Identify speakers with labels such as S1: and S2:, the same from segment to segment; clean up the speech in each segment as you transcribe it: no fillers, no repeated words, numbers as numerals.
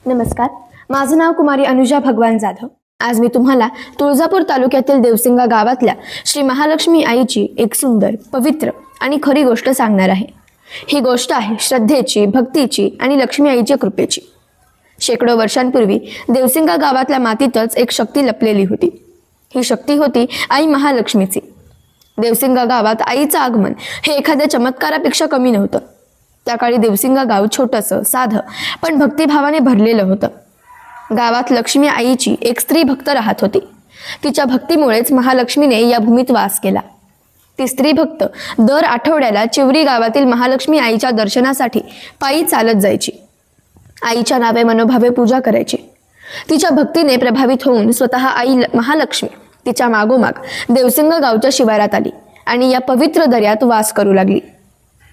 S1: नमस्कार, माझं नाव कुमारी अनुजा भगवान जाधव। आज मी तुम्हाला तुळजापूर तालुक्यातील देवसिंगा गावातल्या श्री महालक्ष्मी आईची एक सुंदर, पवित्र आणि खरी गोष्ट सांगणार आहे। ही गोष्ट आहे श्रद्धेची, भक्तीची आणि लक्ष्मी आईच्या कृपेची। शेकडो वर्षांपूर्वी देवसिंगा गावातल्या मातीतच एक शक्ती लपलेली होती। ही शक्ती होती आई महालक्ष्मीची। देवसिंगा गावात आईचं आगमन हे एखाद्या चमत्कारापेक्षा कमी नव्हतं। त्या काळी देवसिंगा गाव छोटंसं, साधं पण भक्तिभावाने भरलेलं होतं। गावात लक्ष्मी आईची एक स्त्री भक्त राहत होती। तिच्या भक्तीमुळेच महालक्ष्मीने या भूमीत वास केला। ती स्त्री भक्त दर आठवड्याला चिवरी गावातील महालक्ष्मी आईच्या दर्शनासाठी पायी चालत जायची। आईच्या नावे मनोभावे पूजा करायची। तिच्या भक्तीने प्रभावित होऊन स्वतः आई महालक्ष्मी तिच्या मागोमाग देवसिंगा गावच्या शिवारात आली आणि या पवित्र दर्यात वास करू लागली।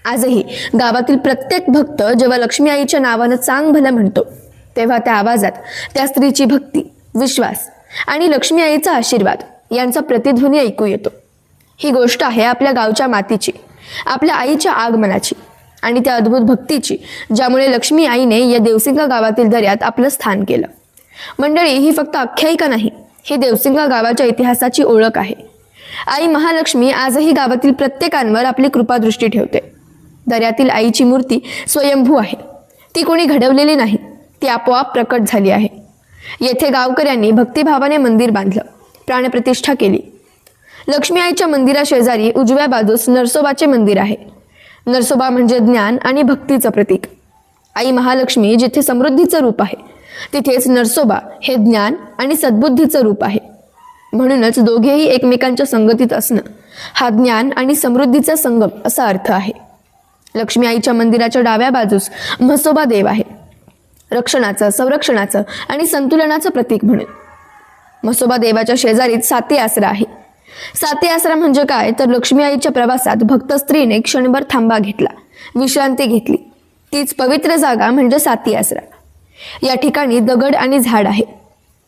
S1: आजही गावातील प्रत्येक भक्त जेव्हा लक्ष्मी आईच्या नावानं चांग भलं म्हणतो, तेव्हा त्या आवाजात त्या स्त्रीची भक्ती, विश्वास आणि लक्ष्मी आईचा आशीर्वाद यांचा प्रतिध्वनी ऐकू येतो। ही गोष्ट आहे आपल्या गावच्या मातीची, आपल्या आईच्या आगमनाची आणि त्या अद्भुत भक्तीची, ज्यामुळे लक्ष्मी आईने या देवसिंगा गावातील दर्यात आपलं स्थान केलं। मंडळी, ही फक्त आख्यायिका नाही, ही देवसिंगा गावाच्या इतिहासाची ओळख आहे। आई महालक्ष्मी आजही गावातील प्रत्येकांवर आपली कृपादृष्टी ठेवते। दर्यातील आईची मूर्ती स्वयंभू आहे। ती कोणी घडवलेली नाही, ती आपोआप प्रकट झाली आहे। येथे गावकऱ्यांनी भक्तिभावाने मंदिर बांधलं, प्राणप्रतिष्ठा केली। लक्ष्मी आईच्या मंदिरा शेजारी उजव्या बाजूस नरसोबाचे मंदिर आहे। नरसोबा म्हणजे ज्ञान आणि भक्तीचं प्रतीक। आई महालक्ष्मी जिथे समृद्धीचं रूप आहे, तिथेच नरसोबा हे ज्ञान आणि सद्बुद्धीचं रूप आहे। म्हणूनच दोघेही एकमेकांच्या संगतीत असणं हा ज्ञान आणि समृद्धीचा संगम असा अर्थ आहे। लक्ष्मी आईच्या मंदिराच्या डाव्या बाजूस म्हसोबा देव आहे, रक्षणाचं, संरक्षणाचं आणि संतुलनाचं प्रतीक म्हणून। म्हसोबा देवाच्या शेजारीच साती आसरा आहे। साती आसरा म्हणजे काय तर लक्ष्मी आईच्या प्रवासात भक्त स्त्रीने क्षणभर थांबा घेतला, विश्रांती घेतली, तीच पवित्र जागा म्हणजे साती आसरा। या ठिकाणी दगड आणि झाड आहे,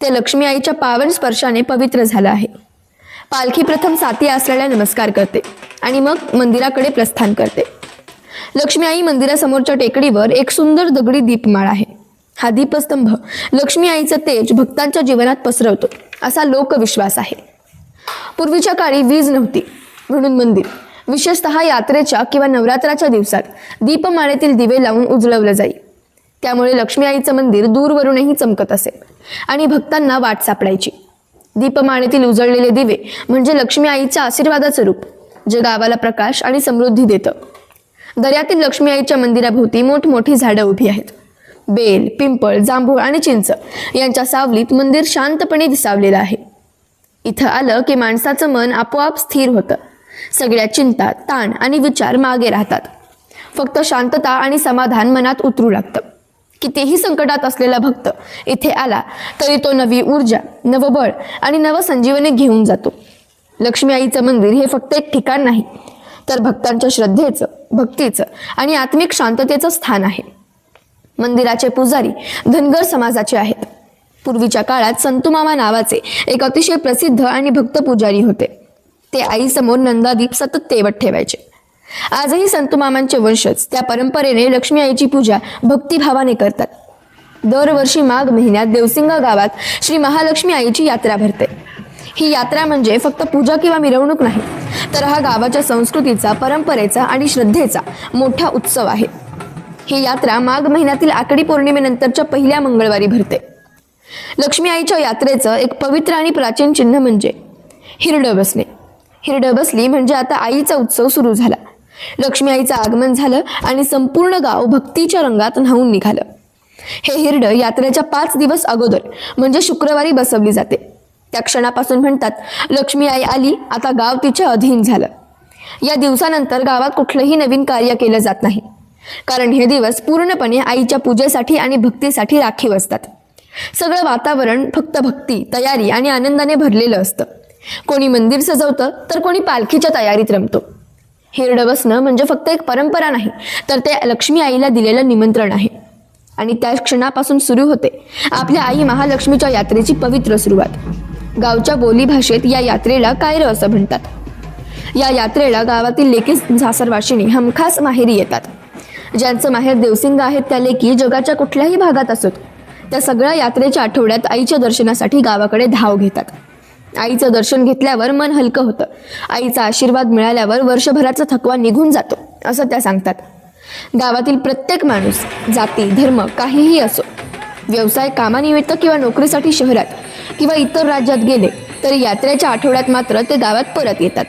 S1: ते लक्ष्मी आईच्या पावन स्पर्शाने पवित्र झालं आहे। पालखी प्रथम साती आसऱ्याला नमस्कार करते आणि मग मंदिराकडे प्रस्थान करते। लक्ष्मी आई मंदिरासमोरच्या टेकडीवर एक सुंदर दगडी दीपमाळ आहे। हा दीपस्तंभ लक्ष्मी आईचं तेज भक्तांच्या जीवनात पसरवतो असा लोकविश्वास आहे। पूर्वीच्या काळी वीज नव्हती, म्हणून मंदिर विशेषतः यात्रेच्या किंवा नवरात्राच्या दिवसात दीपमाळेतील दिवे लावून उजळवलं जाई। त्यामुळे लक्ष्मी आईचं मंदिर दूरवरूनही चमकत असे आणि भक्तांना वाट सापडायची। दीपमाळेतील उजळलेले दिवे म्हणजे लक्ष्मी आईच्या आशीर्वादाचं रूप, जे गावाला प्रकाश आणि समृद्धी देतं। दर्यातील लक्ष्मी आईच्या मंदिराभोवती मोठमोठी झाडं उभी आहेत। बेल, पिंपळ, जांभूळ आणि चिंच यांच्या सावलीत मंदिर शांतपणे विसावलेलं आहे। इथं आलं की माणसाचं मन आपोआप स्थिर होतं। सगळ्या चिंता, ताण आणि विचार मागे राहतात। फक्त शांतता आणि समाधान मनात उतरू लागतं। कितीही संकटात असलेला भक्त इथे आला तरी तो नवी ऊर्जा, नवबळ आणि नवसंजीवनी घेऊन जातो। लक्ष्मी आईचं मंदिर हे फक्त एक ठिकाण नाही, तर भक्तांच्या श्रद्धेचं, भक्तीचं आणि आत्मिक शांततेचं स्थान आहे। मंदिराचे पुजारी धनगर समाजाचे आहेत। पूर्वीच्या काळात संतुमामा नावाचे एक अतिशय प्रसिद्ध आणि भक्त पुजारी होते। ते आईसमोर नंदादीप सतत तेवत ठेवायचे। आजही संतुमामांचे वंशज त्या परंपरेने लक्ष्मी आईची पूजा भक्तिभावाने करतात। दरवर्षी माघ महिन्यात देवसिंगा गावात श्री महालक्ष्मी आईची यात्रा भरते। ही यात्रा म्हणजे फक्त पूजा किंवा मिरवणूक नाही, तर हा गावाच्या संस्कृतीचा, परंपरेचा आणि श्रद्धेचा मोठा उत्सव आहे। ही यात्रा माघ महिन्यातील आषाढी पौर्णिमेनंतरच्या पहिल्या मंगळवारी भरते। लक्ष्मी आईच्या यात्रेचं एक पवित्र आणि प्राचीन चिन्ह म्हणजे हिरडं बसणे। हिरडं बसली म्हणजे आता आईचा उत्सव सुरू झाला। लक्ष्मी आईचं आगमन झालं आणि संपूर्ण गाव भक्तीच्या रंगात न्हाऊन निघालं। हे हिरडं यात्रेच्या 5 दिवस अगोदर म्हणजे शुक्रवारी बसवली जाते। त्या क्षणापासून म्हणतात, लक्ष्मी आई आली, आता गाव तिच्या अधीन झालं। या दिवसानंतर गावात कुठलंही नवीन कार्य केलं जात नाही, कारण हे दिवस पूर्णपणे आईच्या पूजेसाठी आणि भक्तीसाठी राखीव असतात। सगळं वातावरण फक्त भक्ती, तयारी आणि आनंदाने भरलेलं असतं। कोणी मंदिर सजवतं तर कोणी पालखीच्या तयारीत रमतो। हिरडं बसणं म्हणजे फक्त एक परंपरा नाही, तर ते लक्ष्मी आईला दिलेलं निमंत्रण आहे। आणि त्या क्षणापासून सुरू होते आपल्या आई महालक्ष्मीच्या यात्रेची पवित्र सुरुवात। गावच्या बोलीभाषेत या यात्रेला कायर असं म्हणतात। या यात्रेला गावातील लेकी सासरवाशिणी हमखास माहेरी येतात। ज्यांचं माहेर देवसिंगा आहेत त्या लेकी जगाच्या कुठल्याही भागात असोत, त्या सगळ्या यात्रेच्या आठवड्यात आईच्या दर्शनासाठी गावाकडे धाव घेतात. आईचं दर्शन घेतल्यावर मन हलकं होतं. आईचा आशीर्वाद मिळाल्यावर वर्षभराचा थकवा निघून जातो असं त्या सांगतात. गावातील प्रत्येक माणूस जाती धर्म काहीही असो, व्यवसाय कामानिमित्त किंवा नोकरीसाठी शहरात किंवा इतर राज्यात गेले तरी यात्रेच्या आठवड्यात मात्र ते गावात परत येतात.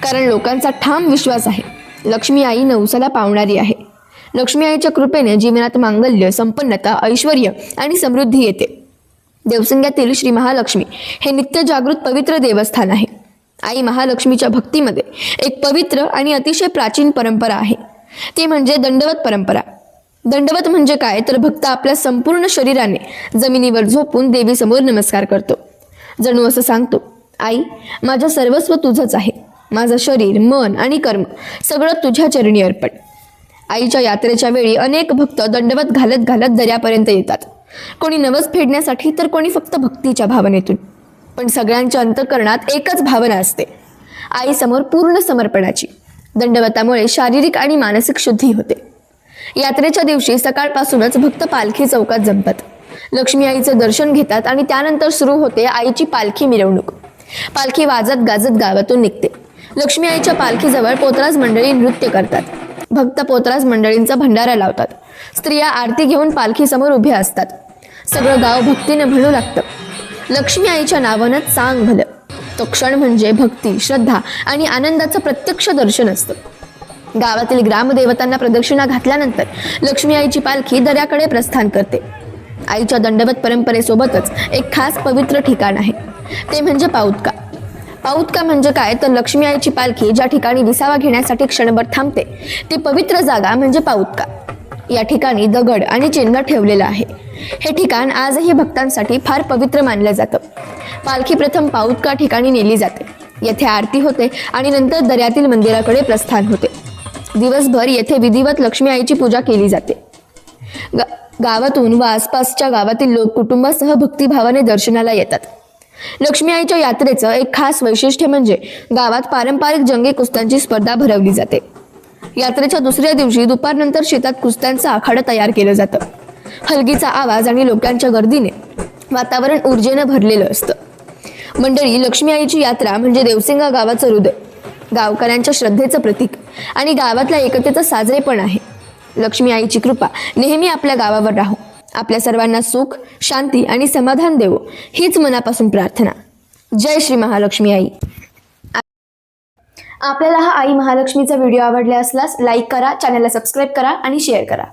S1: कारण लोकांचा ठाम विश्वास आहे, लक्ष्मी आई नवसाला पावणारी आहे. लक्ष्मी आईच्या कृपेने जीवनात मांगल्य, संपन्नता, ऐश्वर्य आणि समृद्धी येते. देवसिंग्यातील श्री महालक्ष्मी हे नित्य जागृत पवित्र देवस्थान आहे. आई महालक्ष्मीच्या भक्तीमध्ये एक पवित्र आणि अतिशय प्राचीन परंपरा आहे, ती म्हणजे दंडवत परंपरा. दंडवत म्हणजे काय तर भक्त आपल्या संपूर्ण शरीराने जमिनीवर झोपून देवीसमोर नमस्कार करतो. जणू असं सांगतो, आई माझं सर्वस्व तुझंच आहे, माझं शरीर मन आणि कर्म सगळं तुझ्या चरणी अर्पण. आईच्या यात्रेच्या वेळी अनेक भक्त दंडवत घालत घालत दर्यापर्यंत येतात. कोणी नवस फेडण्यासाठी तर कोणी फक्त भक्तीच्या भावनेतून. पण सगळ्यांच्या अंतःकरणात एकच भावना असते, आईसमोर पूर्ण समर्पणाची. दंडवतामुळे शारीरिक आणि मानसिक शुद्धी होते. यात्रेच्या दिवशी सकाळपासूनच भक्त पालखी चौकात जमतात. लक्ष्मी आईचं दर्शन घेतात आणि त्यानंतर सुरू होते आईची पालखी मिरवणूक. पालखी वाजत गाजत गावातून निघते. लक्ष्मी आईच्या पालखीजवळ पोतराज मंडळी नृत्य करतात. भक्त पोतराज मंडळींचा भंडारा लावतात. स्त्रिया आरती घेऊन पालखीसमोर उभ्या असतात. सगळं गाव भक्तीने म्हणू लागतं, लक्ष्मी आईच्या नावानं चांग भलं. तो क्षण म्हणजे भक्ती, श्रद्धा आणि आनंदाचं प्रत्यक्ष दर्शन असतं. गावातील ग्रामदेवतांना प्रदक्षिणा घातल्यानंतर लक्ष्मी आईची पालखी दर्याकडे प्रस्थान करते. आईच्या दंडवत परंपरेसोबतच एक खास पवित्र ठिकाण आहे, ते म्हणजे पाऊतका. पाऊतका म्हणजे काय तर लक्ष्मी आईची पालखी ज्या ठिकाणी विसावा घेण्यासाठी क्षणभर थांबते ती पवित्र जागा म्हणजे पाऊतका. या ठिकाणी दगड आणि चिन्ह ठेवलेलं आहे. हे ठिकाण आजही भक्तांसाठी फार पवित्र मानलं जातं. पालखी प्रथम पाऊतका ठिकाणी नेली जाते. येथे आरती होते आणि नंतर दर्यातील मंदिराकडे प्रस्थान होते. दिवसभर येथे विधिवत लक्ष्मी आईची पूजा केली जाते. गावातून व आसपासच्या गावातील लोक कुटुंबासह भक्तिभावाने दर्शनाला येतात. लक्ष्मी आईच्या यात्रेचं एक खास वैशिष्ट्य म्हणजे गावात पारंपरिक जंगी कुस्त्यांची स्पर्धा भरवली जाते. यात्रेच्या दुसऱ्या दिवशी दुपारनंतर शेतात कुस्त्यांचं आखाडं तयार केलं जातं. हलगीचा आवाज आणि लोकांच्या गर्दीने वातावरण ऊर्जेनं भरलेलं असतं. मंडळी, लक्ष्मी आईची यात्रा म्हणजे देवसिंगा गावाचं हृदय, गावकऱ्यांच्या श्रद्धेचं प्रतीक आणि गावातल्या एकतेचं साजरेपण आहे. लक्ष्मी आईची कृपा नेहमी आपल्या गावावर राहो. आपल्या सर्वांना सुख, शांती आणि समाधान देवो हीच मनापासून प्रार्थना. जय श्री महालक्ष्मी आई. आपल्याला हा आई महालक्ष्मीचा व्हिडिओ आवडला असल्यास लाईक करा, चॅनलला सबस्क्राईब करा आणि शेअर करा.